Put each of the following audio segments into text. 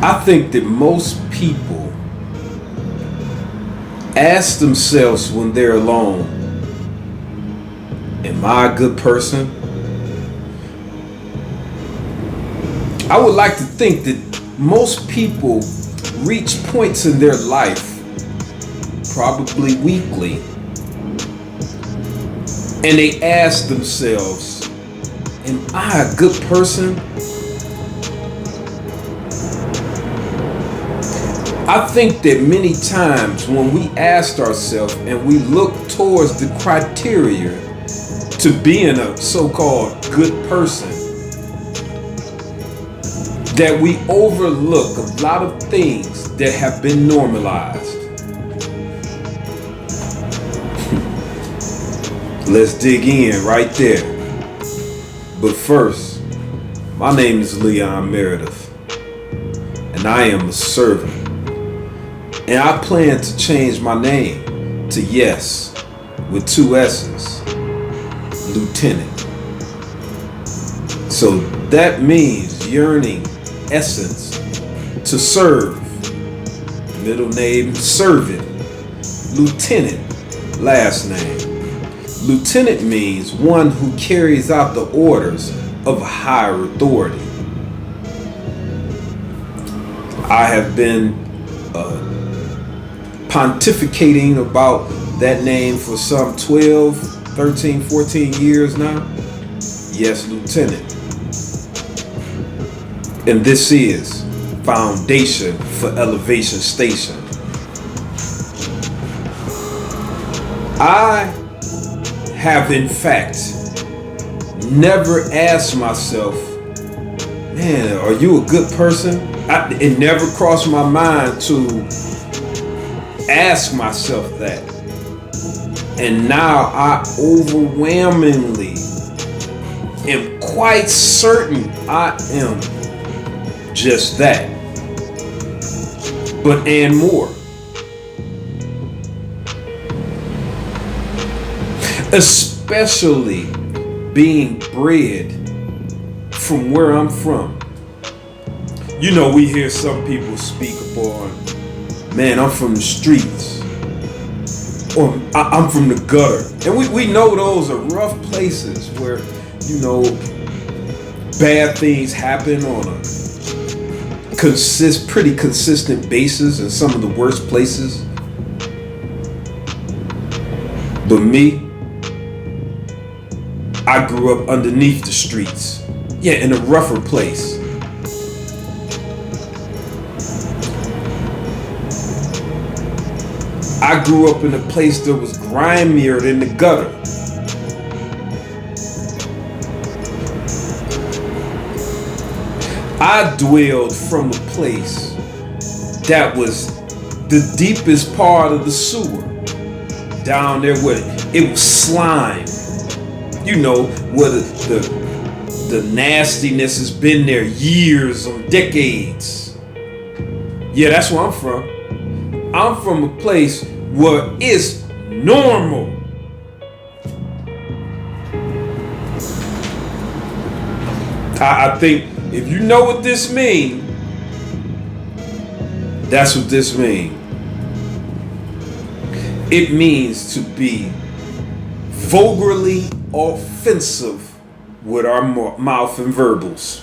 I think that most people ask themselves when they're alone, am I a good person? I would like to think that most people reach points in their life, probably weekly, and they ask themselves, am I a good person? I think that many times when we ask ourselves and we look towards the criteria to being a so-called good person, that we overlook a lot of things that have been normalized. Let's dig in right there. But first, my name is Leon Meredith, and I am a servant. And I plan to change my name to Yes with 2 S's, Lieutenant. So that means yearning essence to serve, middle name servant, Lieutenant, last name. Lieutenant means one who carries out the orders of a higher authority. I have been pontificating about that name for some 12, 13, 14 years now. Yes, Lieutenant. And this is Foundation for Elevation Station. I have in fact never asked myself, man, are you a good person? It never crossed my mind to ask myself that. And now I overwhelmingly am quite certain I am just that. But and more. Especially being bred from where I'm from. You know, we hear some people speak upon, man, I'm from the streets, or I'm from the gutter. And we know those are rough places where, you know, bad things happen on a pretty consistent basis in some of the worst places. But me, I grew up underneath the streets. Yeah, in a rougher place. I grew up in a place that was grimier than the gutter. I dwelled from a place that was the deepest part of the sewer. Down there where it was slime. You know, where the nastiness has been there years or decades. Yeah, that's where I'm from. I'm from a place where it's normal. I think if you know what this means, that's what this means. It means to be vulgarly offensive with our mouth and verbals.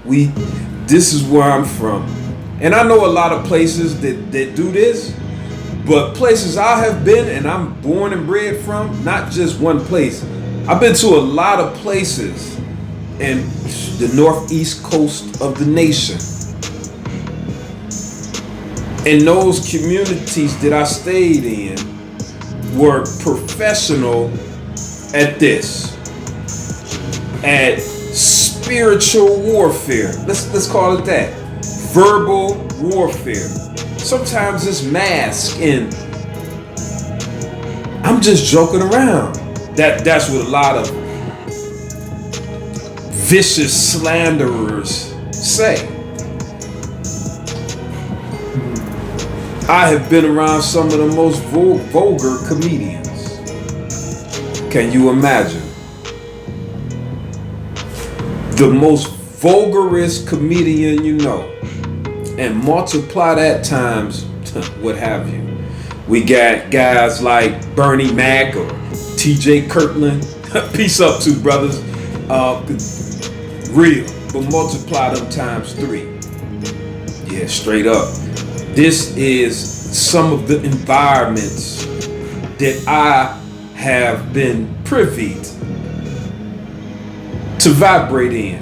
This is where I'm from. And I know a lot of places that do this, but places I have been and I'm born and bred from, not just one place. I've been to a lot of places in the northeast coast of the nation. And those communities that I stayed in were professional at this, at spiritual warfare. Let's call it that. Verbal warfare. Sometimes it's masked and I'm just joking around. That's what a lot of vicious slanderers say. I have been around some of the most vulgar comedians. Can you imagine? The most vulgarest comedian you know. and multiply that times what have you. We got guys like Bernie Mac or TJ Kirkland. Peace up to brothers. Real, but multiply them times 3. Yeah, straight up. This is some of the environments that I have been privy to vibrate in.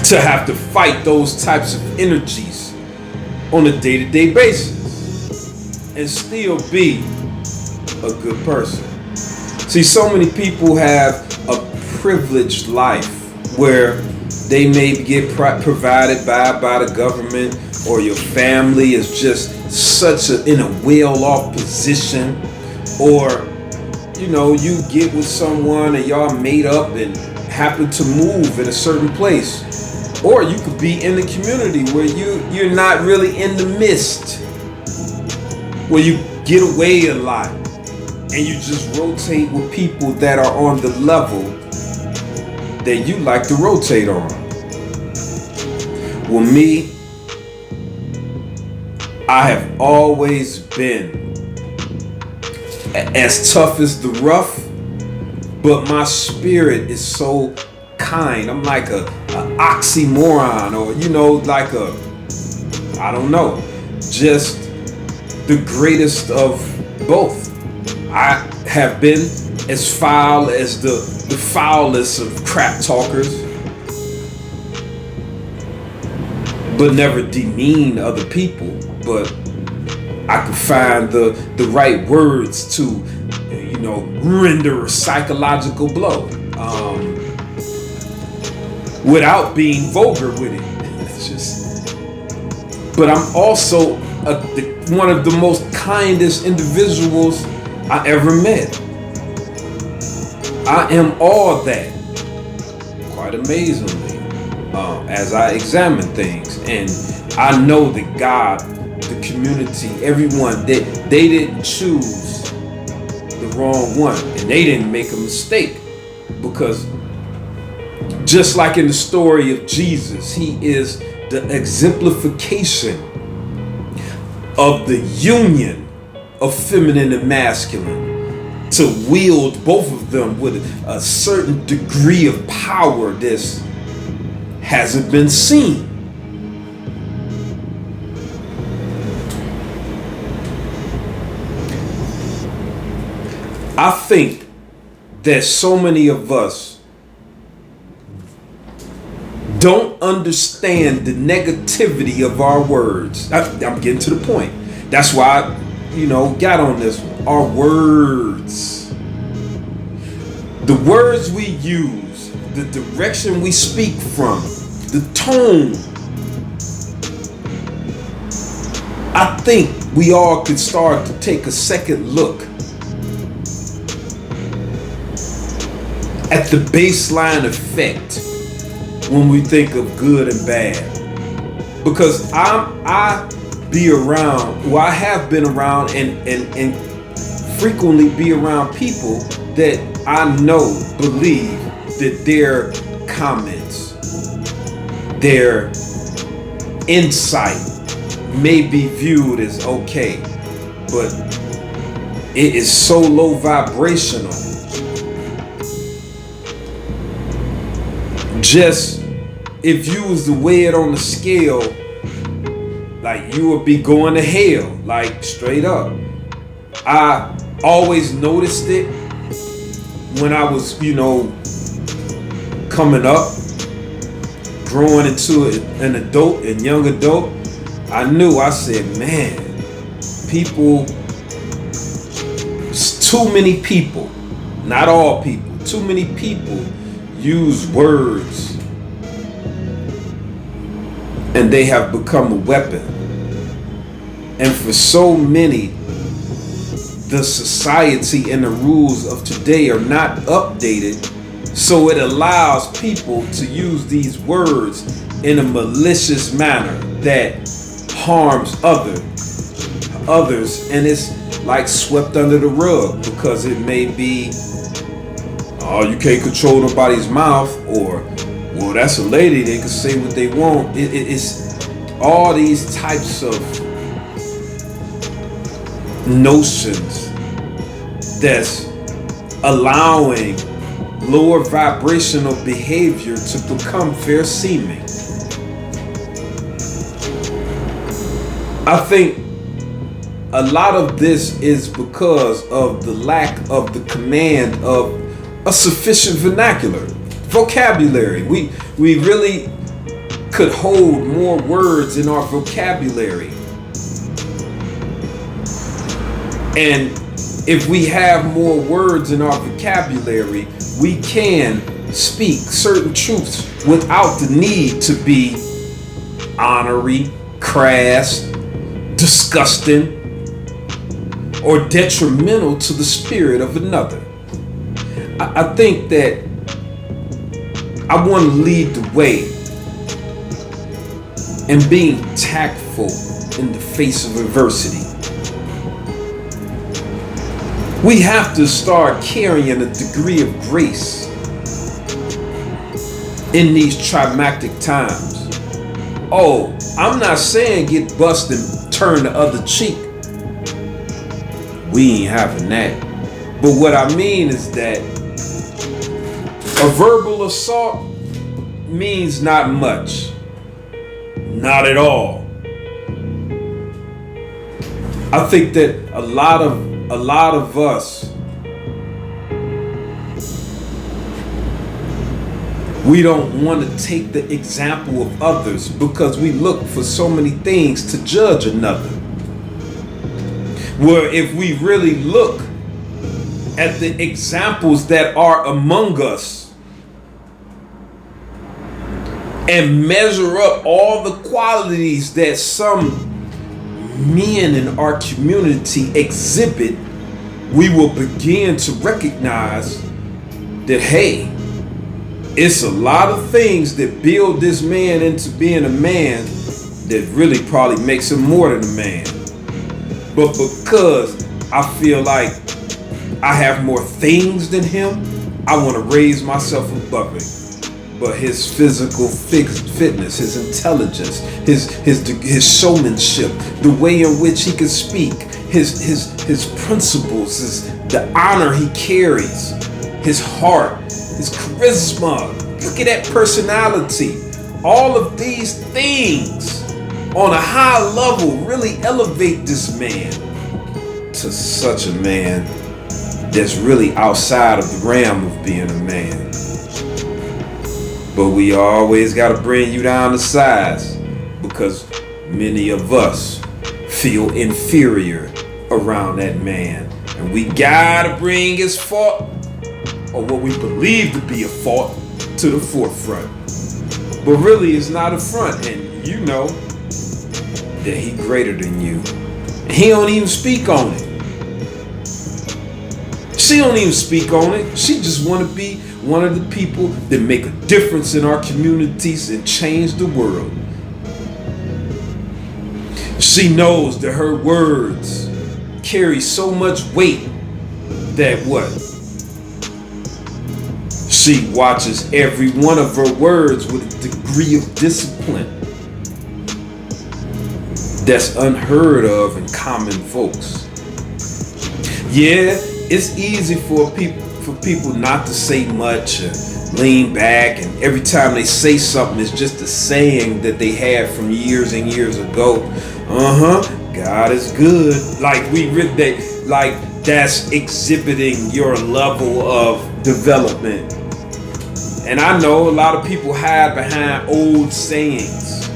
To have to fight those types of energies on a day-to-day basis and still be a good person. See, so many people have a privileged life where they may get provided by the government, or your family is just in a well-off position, or you get with someone and y'all made up and happen to move in a certain place. Or you could be in the community where you're not really in the midst, where you get away a lot and you just rotate with people that are on the level that you like to rotate on. Well, me, I have always been as tough as the rough, but my spirit is so kind. I'm like a oxymoron, or like I don't know, just the greatest of both. I have been as foul as the foulest of crap talkers, but never demean other people. But I could find the right words to render a psychological blow. Without being vulgar with it. But I'm also one of the most kindest individuals I ever met. I am all that, quite amazingly, as I examine things. And I know that God, the community, everyone, that they didn't choose the wrong one, and they didn't make a mistake, because just like in the story of Jesus, he is the exemplification of the union of feminine and masculine, to wield both of them with a certain degree of power that hasn't been seen. I think that so many of us don't understand the negativity of our words. I'm getting to the point. That's why I, got on this one. Our words. The words we use, the direction we speak from, the tone. I think we all could start to take a second look at the baseline effect when we think of good and bad. Because I have been around and frequently be around people that I know believe that their comments, their insight may be viewed as okay, but it is so low vibrational. Just if you was to weigh it on the scale, like you would be going to hell, like straight up. I always noticed it when I was, coming up, growing into an adult and young adult. I said, man, too many people, not all people, too many people use words and they have become a weapon. And for so many, the society and the rules of today are not updated, so it allows people to use these words in a malicious manner that harms others, and it's like swept under the rug because it may be, oh, you can't control nobody's mouth, or Well, that's a lady. They can say what they want. It's all these types of notions that's allowing lower vibrational behavior to become fair seeming. I think a lot of this is because of the lack of the command of a sufficient vocabulary. We really could hold more words in our vocabulary. And if we have more words in our vocabulary, we can speak certain truths without the need to be honorary, crass, disgusting, or detrimental to the spirit of another. I think that I want to lead the way in being tactful in the face of adversity. We have to start carrying a degree of grace in these climactic times. Oh, I'm not saying get busted and turn the other cheek. We ain't having that. But what I mean is that a verbal assault means not much. Not at all. I think that a lot of us, we don't want to take the example of others because we look for so many things to judge another. Where if we really look at the examples that are among us and measure up all the qualities that some men in our community exhibit, we will begin to recognize that, hey, it's a lot of things that build this man into being a man that really probably makes him more than a man. But because I feel like I have more things than him, I want to raise myself above it. But his physical fitness, his intelligence, his showmanship, the way in which he can speak, his principles, the honor he carries, his heart, his charisma. Look at that personality. All of these things on a high level really elevate this man to such a man that's really outside of the realm of being a man. But we always got to bring you down to size because many of us feel inferior around that man. And we got to bring his fault, or what we believe to be a fault, to the forefront. But really it's not a front, and you know that he greater than you. And he don't even speak on it. She don't even speak on it. She just want to be one of the people that make a difference in our communities and change the world. She knows that her words carry so much weight that what? She watches every one of her words with a degree of discipline that's unheard of in common folks. Yeah, it's easy for people not to say much and lean back, and every time they say something it's just a saying that they had from years and years ago. God is good. Like that's exhibiting your level of development. And I know a lot of people hide behind old sayings,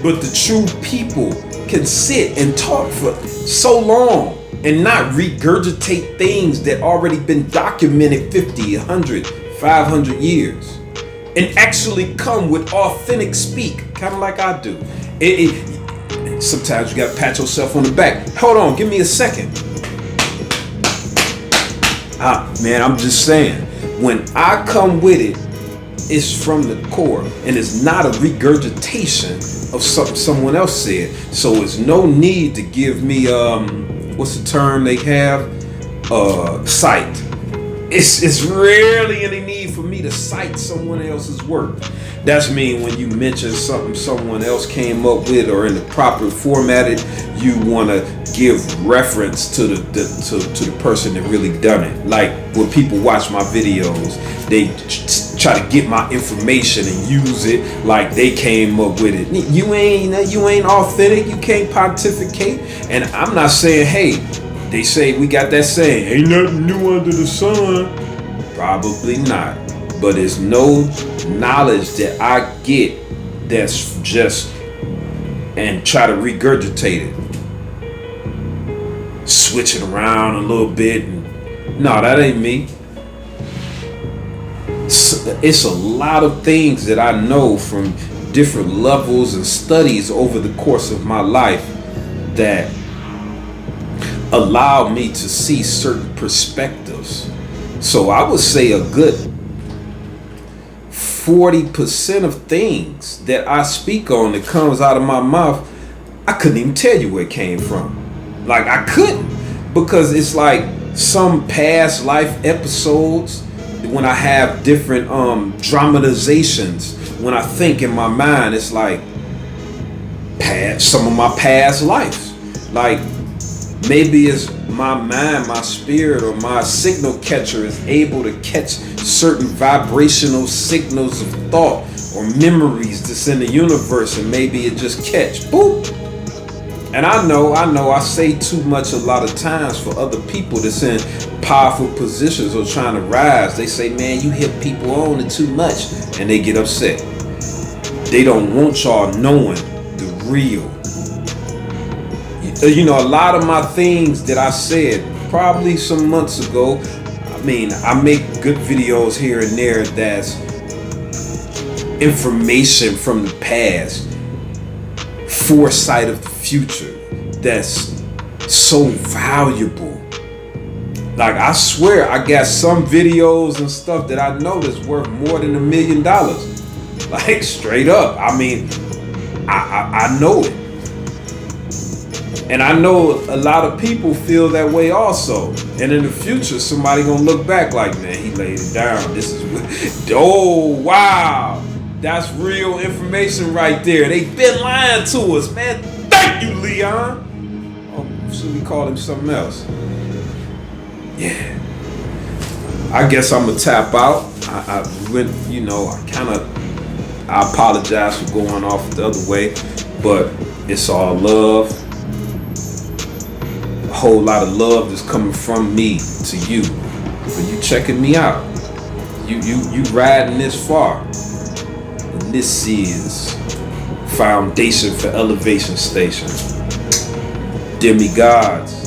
but the true people can sit and talk for so long and not regurgitate things that already been documented 50, 100, 500 years, and actually come with authentic speak, kind of like I do. Sometimes you gotta pat yourself on the back. Hold on, give me a second. Man, I'm just saying, when I come with it, it's from the core, and it's not a regurgitation of something someone else said. So it's no need to give me what's the term they have? Sight. It's rarely any need for me to cite someone else's work. That's mean when you mention something someone else came up with or in the proper formatted, you want to give reference to the person that really done it. Like when people watch my videos, they try to get my information and use it like they came up with it. You ain't authentic. You can't pontificate. And I'm not saying, hey, they say we got that saying, ain't nothing new under the sun. Probably not. But there's no knowledge that I get that's just and try to regurgitate it. Switch it around a little bit. And, no, that ain't me. It's a lot of things that I know from different levels and studies over the course of my life that allow me to see certain perspectives. So I would say a good 40% of things that I speak on that comes out of my mouth, I couldn't even tell you where it came from. Like I couldn't, because it's like some past life episodes when I have different dramatizations. When I think in my mind, it's like some of my past lives. Like maybe it's my mind, my spirit, or my signal catcher is able to catch certain vibrational signals of thought or memories that's in the universe, and maybe it just catch, boop. And I know I say too much a lot of times for other people that's in powerful positions or trying to rise. They say, man, you hit people on it too much, and they get upset. They don't want y'all knowing the real. You know, a lot of my things that I said probably some months ago, I mean, I make good videos here and there that's information from the past, foresight of the future, that's so valuable. Like I swear I got some videos and stuff that I know that's worth more than $1 million. Like straight up. I mean, I know it. And I know a lot of people feel that way also. And in the future, somebody gonna look back like, man, he laid it down. This is, oh, wow. That's real information right there. They been lying to us, man. Thank you, Leon. Oh, should we call him something else? Yeah. I guess I'm gonna tap out. I went, you know, I apologize for going off the other way, but it's all love. A whole lot of love that's coming from me to you. For you checking me out. You riding this far. And this is Foundation for Elevation Station. Demigods.